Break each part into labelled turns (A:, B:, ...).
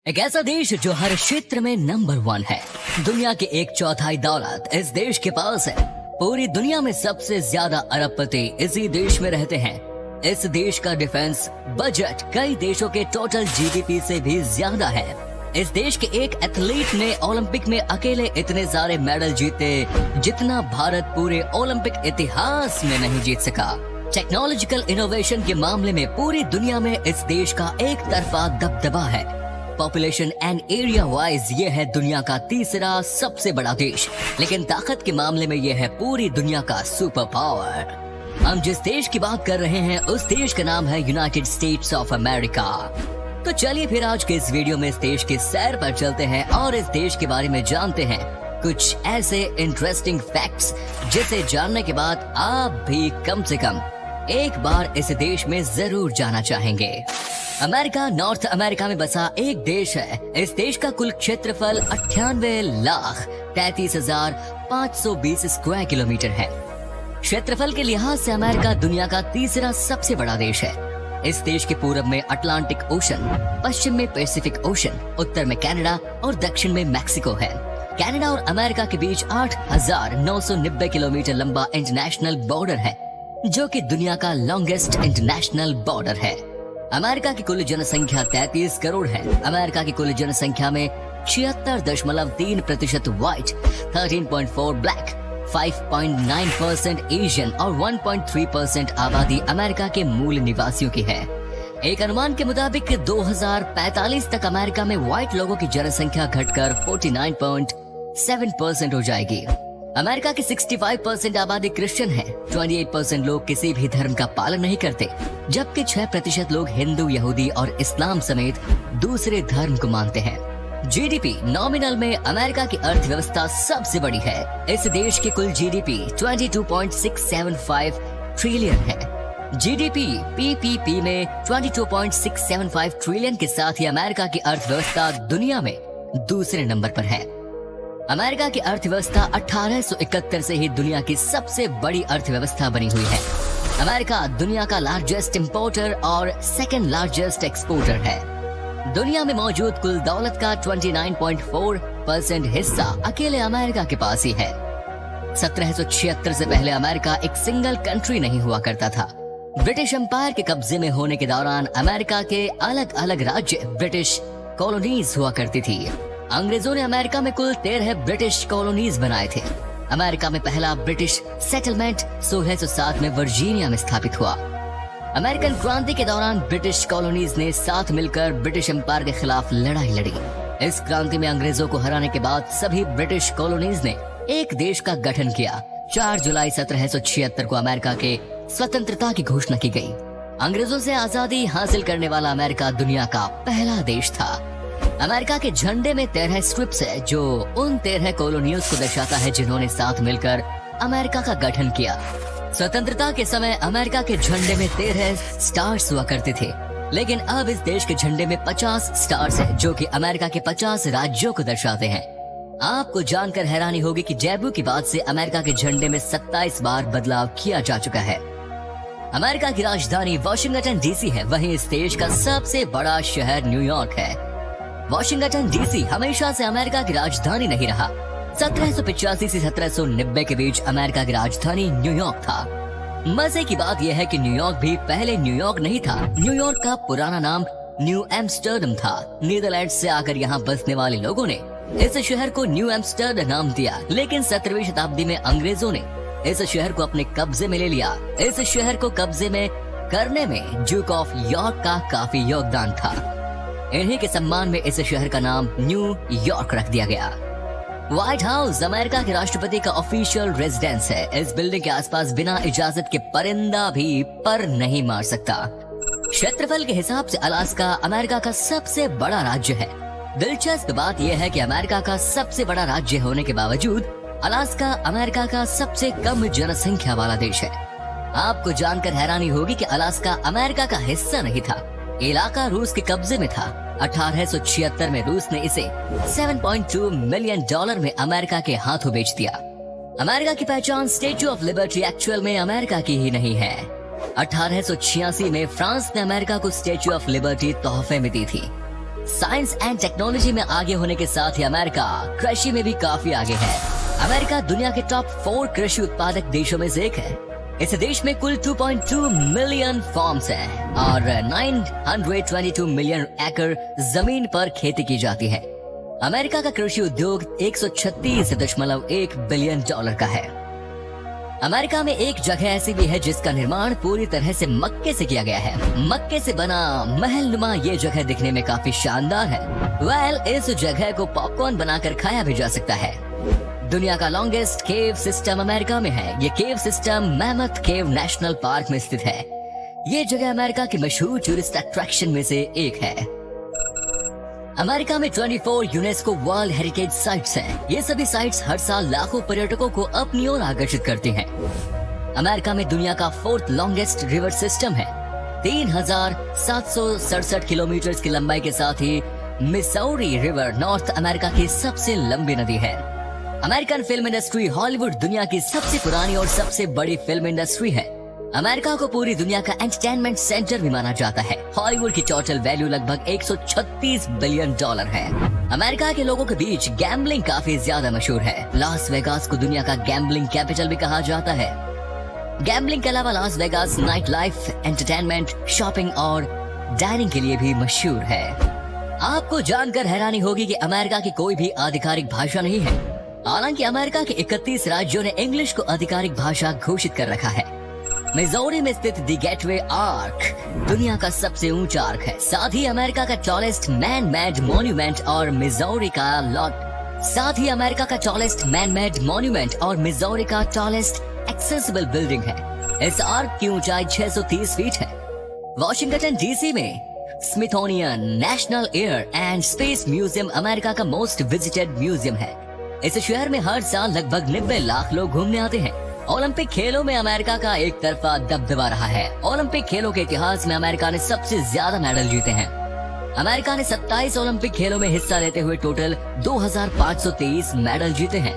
A: एक ऐसा देश जो हर क्षेत्र में नंबर 1 है। दुनिया की 1/4 दौलत इस देश के पास है। पूरी दुनिया में सबसे ज्यादा अरबपति इसी देश में रहते हैं। इस देश का डिफेंस बजट कई देशों के टोटल जीडीपी से भी ज्यादा है। इस देश के एक एथलीट ने ओलंपिक में अकेले इतने सारे मेडल जीते जितना भारत पूरे ओलंपिक इतिहास में नहीं जीत सका। टेक्नोलॉजिकल इनोवेशन के मामले में पूरी दुनिया में इस देश का एक तरफा दबदबा है। पॉपुलेशन एंड एरिया वाइज ये है दुनिया का तीसरा सबसे बड़ा देश, लेकिन ताकत के मामले में ये है पूरी दुनिया का सुपर पावर। हम जिस देश की बात कर रहे हैं उस देश का नाम है यूनाइटेड स्टेट्स ऑफ अमेरिका। तो चलिए फिर आज के इस वीडियो में इस देश के सैर पर चलते हैं और इस देश के बारे में जानते हैं कुछ ऐसे इंटरेस्टिंग फैक्ट्स जिसे जानने के बाद आप भी कम से कम एक बार इस देश में जरूर जाना चाहेंगे। अमेरिका नॉर्थ अमेरिका में बसा एक देश है। इस देश का कुल क्षेत्रफल 98,33,520 स्क्वायर किलोमीटर है। क्षेत्रफल के लिहाज से अमेरिका दुनिया का तीसरा सबसे बड़ा देश है। इस देश के पूरब में अटलांटिक ओशन, पश्चिम में पैसिफिक ओशन, उत्तर में कनाडा और दक्षिण में मैक्सिको है। कनाडा और अमेरिका के बीच 8,990 किलोमीटर लंबा इंटरनेशनल बॉर्डर है, जो कि दुनिया का लॉन्गेस्ट इंटरनेशनल बॉर्डर है। अमेरिका की कुल जनसंख्या 33 करोड़ है। अमेरिका की कुल जनसंख्या में 76.3% व्हाइट, 13.4 ब्लैक, 5.9% एशियन और 1.3% आबादी अमेरिका के मूल निवासियों की है। एक अनुमान के मुताबिक 2045 तक अमेरिका में व्हाइट लोगों की जनसंख्या घटकर 49.7% हो जाएगी। अमेरिका की 65% आबादी क्रिश्चियन है। 28% लोग किसी भी धर्म का पालन नहीं करते, जबकि 6% लोग हिंदू, यहूदी और इस्लाम समेत दूसरे धर्म को मानते हैं। जीडीपी नॉमिनल में अमेरिका की अर्थव्यवस्था सबसे बड़ी है। इस देश की कुल जीडीपी 22.675 ट्रिलियन है। जीडीपी पीपीपी में 22.675 ट्रिलियन के साथ ही अमेरिका की अर्थव्यवस्था दुनिया में दूसरे नंबर पर है। अमेरिका की अर्थव्यवस्था 1871 से ही दुनिया की सबसे बड़ी अर्थव्यवस्था बनी हुई है। अमेरिका दुनिया का लार्जेस्ट इंपोर्टर और सेकंड लार्जेस्ट एक्सपोर्टर है। दुनिया में मौजूद कुल दौलत का 29.4% हिस्सा अकेले अमेरिका के पास ही है। 1776 से पहले अमेरिका एक सिंगल कंट्री नहीं हुआ करता था। ब्रिटिश एम्पायर के कब्जे में होने के दौरान अमेरिका के अलग अलग राज्य ब्रिटिश कॉलोनीज हुआ करती थी। अंग्रेजों ने अमेरिका में कुल 13 ब्रिटिश कॉलोनीज बनाए थे। अमेरिका में पहला ब्रिटिश सेटलमेंट 1607 में वर्जीनिया में स्थापित हुआ। अमेरिकन क्रांति के दौरान ब्रिटिश कॉलोनीज ने साथ मिलकर ब्रिटिश एम्पायर के खिलाफ लड़ाई लड़ी। इस क्रांति में अंग्रेजों को हराने के बाद सभी ब्रिटिश कॉलोनीज ने एक देश का गठन किया। 4 जुलाई 1776 को अमेरिका के स्वतंत्रता की घोषणा की गई। अंग्रेजों से आजादी हासिल करने वाला अमेरिका दुनिया का पहला देश था। अमेरिका के झंडे में 13 स्ट्रिप्स है, जो उन 13 कॉलोनियों को दर्शाता है जिन्होंने साथ मिलकर अमेरिका का गठन किया। स्वतंत्रता के समय अमेरिका के झंडे में 13 स्टार्स हुआ करते थे, लेकिन अब इस देश के झंडे में 50 स्टार्स है, जो कि अमेरिका के 50 राज्यों को दर्शाते हैं। आपको जानकर हैरानी होगी कि जैबू की बाद से अमेरिका के झंडे में 27 बार बदलाव किया जा चुका है। अमेरिका की राजधानी वाशिंगटन डीसी है, वहीं इस देश का सबसे बड़ा शहर न्यूयॉर्क है। वाशिंगटन डीसी हमेशा से अमेरिका की राजधानी नहीं रहा। 1785 से 1790 के बीच अमेरिका की राजधानी न्यूयॉर्क था। मजे की बात यह है कि न्यूयॉर्क भी पहले न्यूयॉर्क नहीं था। न्यूयॉर्क का पुराना नाम न्यू एम्स्टर्डम था। नीदरलैंड से आकर यहाँ बसने वाले लोगों ने इस शहर को न्यू एम्स्टर्डम नाम दिया, लेकिन 17वीं शताब्दी में अंग्रेजों ने इस शहर को अपने कब्जे में ले लिया। इस शहर को कब्जे में करने में ड्यूक ऑफ यॉर्क का काफी योगदान था। इन्हीं के सम्मान में इस शहर का नाम न्यू यॉर्क रख दिया गया। व्हाइट हाउस अमेरिका के राष्ट्रपति का ऑफिशियल रेजिडेंस है। इस बिल्डिंग के आसपास बिना इजाजत के परिंदा भी पर नहीं मार सकता। क्षेत्रफल के हिसाब से अलास्का अमेरिका का सबसे बड़ा राज्य है। दिलचस्प बात यह है कि अमेरिका का सबसे बड़ा राज्य होने के बावजूद अलास्का अमेरिका का सबसे कम जनसंख्या वाला देश है। आपको जानकर हैरानी होगी कि अलास्का अमेरिका का हिस्सा नहीं था। इलाका रूस के कब्जे में था। 1876 में रूस ने इसे $7.2 मिलियन में अमेरिका के हाथों बेच दिया। अमेरिका की पहचान स्टैच्यू ऑफ लिबर्टी एक्चुअल में अमेरिका की ही नहीं है। 1886 में फ्रांस ने अमेरिका को स्टैच्यू ऑफ लिबर्टी तोहफे में दी थी। साइंस एंड टेक्नोलॉजी में आगे होने के साथ ही अमेरिका कृषि में भी काफी आगे है। अमेरिका दुनिया के टॉप 4 कृषि उत्पादक देशों में से एक है। इस देश में कुल 2.2 मिलियन फार्म्स हैं और 922 मिलियन एकड़ जमीन पर खेती की जाती है। अमेरिका का कृषि उद्योग 136.1 बिलियन डॉलर का है। अमेरिका में एक जगह ऐसी भी है जिसका निर्माण पूरी तरह से मक्के से किया गया है। मक्के से बना महलनुमा ये जगह दिखने में काफी शानदार है। इस जगह को पॉपकॉर्न बनाकर खाया भी जा सकता है। दुनिया का लॉन्गेस्ट केव सिस्टम अमेरिका में है। ये केव सिस्टम मैमथ केव नेशनल पार्क में स्थित है। ये जगह अमेरिका की मशहूर टूरिस्ट अट्रैक्शन में से एक है। अमेरिका में 24 यूनेस्को वर्ल्ड हेरिटेज साइट्स हैं। ये सभी साइट्स हर साल लाखों पर्यटकों को अपनी ओर आकर्षित करती हैं। अमेरिका में दुनिया का 4th लॉन्गेस्ट रिवर सिस्टम है। 3767 किलोमीटर की लंबाई के साथ ही मिसौरी रिवर नॉर्थ अमेरिका की सबसे लंबी नदी है। अमेरिकन फिल्म इंडस्ट्री हॉलीवुड दुनिया की सबसे पुरानी और सबसे बड़ी फिल्म इंडस्ट्री है। अमेरिका को पूरी दुनिया का एंटरटेनमेंट सेंटर भी माना जाता है। हॉलीवुड की टोटल वैल्यू लगभग 136 बिलियन डॉलर है। अमेरिका के लोगों के बीच गैम्बलिंग काफी ज्यादा मशहूर है। लास वेगास को दुनिया का गैम्बलिंग कैपिटल भी कहा जाता है। गैम्बलिंग के अलावा Las Vegas night life, entertainment, shopping और डाइनिंग के लिए भी मशहूर है। आपको जानकर हैरानी होगी कि अमेरिका की कोई भी आधिकारिक भाषा नहीं है। हालांकि अमेरिका के 31 राज्यों ने इंग्लिश को आधिकारिक भाषा घोषित कर रखा है। मिजोरी में स्थित द गेटवे आर्क दुनिया का सबसे ऊंचा आर्क है। साथ ही अमेरिका का टॉलेस्ट मैन मेड मॉन्यूमेंट और मिजोरी का टॉलेस्ट एक्सेसिबल बिल्डिंग है। इस आर्क की ऊंचाई 630 फीट है। वॉशिंगटन डीसी में Smithsonian National Air and Space Museum America का मोस्ट विजिटेड म्यूजियम है। इस शहर में हर साल लगभग 90 लाख लोग घूमने आते हैं। ओलंपिक खेलों में अमेरिका का एक तरफा दबदबा रहा है। ओलंपिक खेलों के इतिहास में अमेरिका ने सबसे ज्यादा मेडल जीते हैं। अमेरिका ने 27 ओलंपिक खेलों में हिस्सा लेते हुए टोटल 2523 मेडल जीते हैं।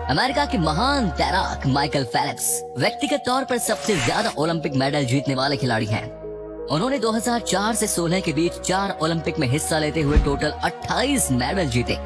A: अमेरिका के महान तैराक माइकल फेल्प्स व्यक्तिगत तौर पर सबसे ज्यादा ओलंपिक मेडल जीतने वाले खिलाड़ी हैं। उन्होंने 2004 से 16 के बीच 4 ओलंपिक में हिस्सा लेते हुए टोटल 28 मेडल जीते,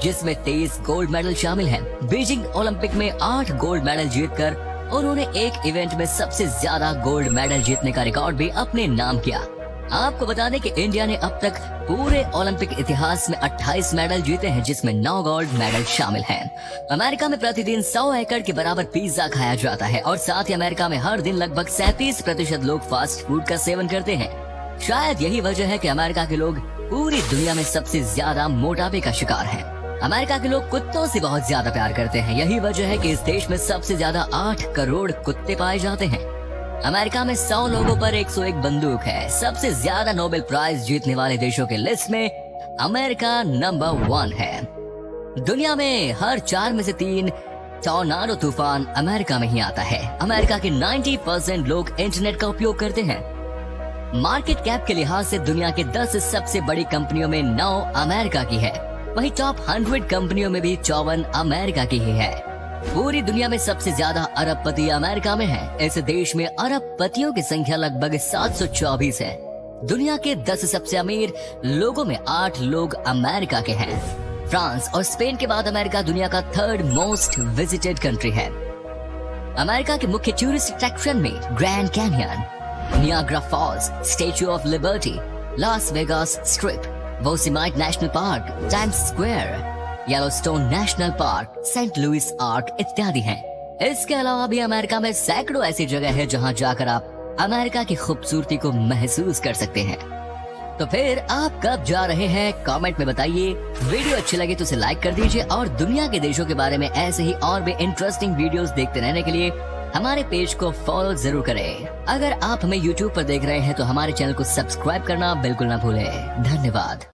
A: जिसमें 23 गोल्ड मेडल शामिल हैं। बीजिंग ओलंपिक में 8 गोल्ड मेडल जीतकर उन्होंने एक इवेंट में सबसे ज्यादा गोल्ड मेडल जीतने का रिकॉर्ड भी अपने नाम किया। आपको बता दें कि इंडिया ने अब तक पूरे ओलंपिक इतिहास में 28 मेडल जीते हैं, जिसमें 9 गोल्ड मेडल शामिल हैं। अमेरिका में प्रतिदिन 100 एकड़ के बराबर पिज्जा खाया जाता है और साथ ही अमेरिका में हर दिन लगभग 37% लोग फास्ट फूड का सेवन करते हैं। शायद यही वजह है कि अमेरिका के लोग पूरी दुनिया में सबसे ज्यादा मोटापे का शिकार हैं। अमेरिका के लोग कुत्तों से बहुत ज्यादा प्यार करते हैं। यही वजह है कि इस देश में सबसे ज्यादा 8 करोड़ कुत्ते पाए जाते हैं। अमेरिका में 100 लोगों पर 101 बंदूक है। सबसे ज्यादा नोबेल प्राइज जीतने वाले देशों के लिस्ट में अमेरिका नंबर 1 है। दुनिया में हर 4 में से 3 टॉर्नाडो तूफान अमेरिका में ही आता है। अमेरिका के 90% लोग इंटरनेट का उपयोग करते हैं। मार्केट कैप के लिहाज से दुनिया के 10 सबसे बड़ी कंपनियों में 9 अमेरिका की है। वहीं टॉप 100 कंपनियों में भी 54 अमेरिका की ही है। पूरी दुनिया में सबसे ज्यादा अरबपति अमेरिका में है। इस देश में अरबपतियों की संख्या लगभग 724 है। दुनिया के 10 सबसे अमीर लोगों में 8 लोग अमेरिका के हैं। फ्रांस और स्पेन के बाद अमेरिका दुनिया का 3rd मोस्ट विजिटेड कंट्री है। अमेरिका के मुख्य टूरिस्ट अट्रैक्शन में Grand Canyon, Niagara Falls, Statue of Liberty, Las Vegas Strip, Yosemite National Park, Times Square, Yellowstone National Park, Saint Louis Arch इत्यादि हैं। इसके अलावा भी अमेरिका में सैकड़ों ऐसी जगह है जहां जाकर आप अमेरिका की खूबसूरती को महसूस कर सकते हैं। तो फिर आप कब जा रहे हैं, कमेंट में बताइए। वीडियो अच्छी लगे तो उसे लाइक कर दीजिए और दुनिया के देशों के बारे में ऐसे ही और भी इंटरेस्टिंग वीडियोस देखते रहने के लिए हमारे पेज को फॉलो जरूर करें। अगर आप हमें YouTube पर देख रहे हैं तो हमारे चैनल को सब्सक्राइब करना बिल्कुल ना भूलें। धन्यवाद।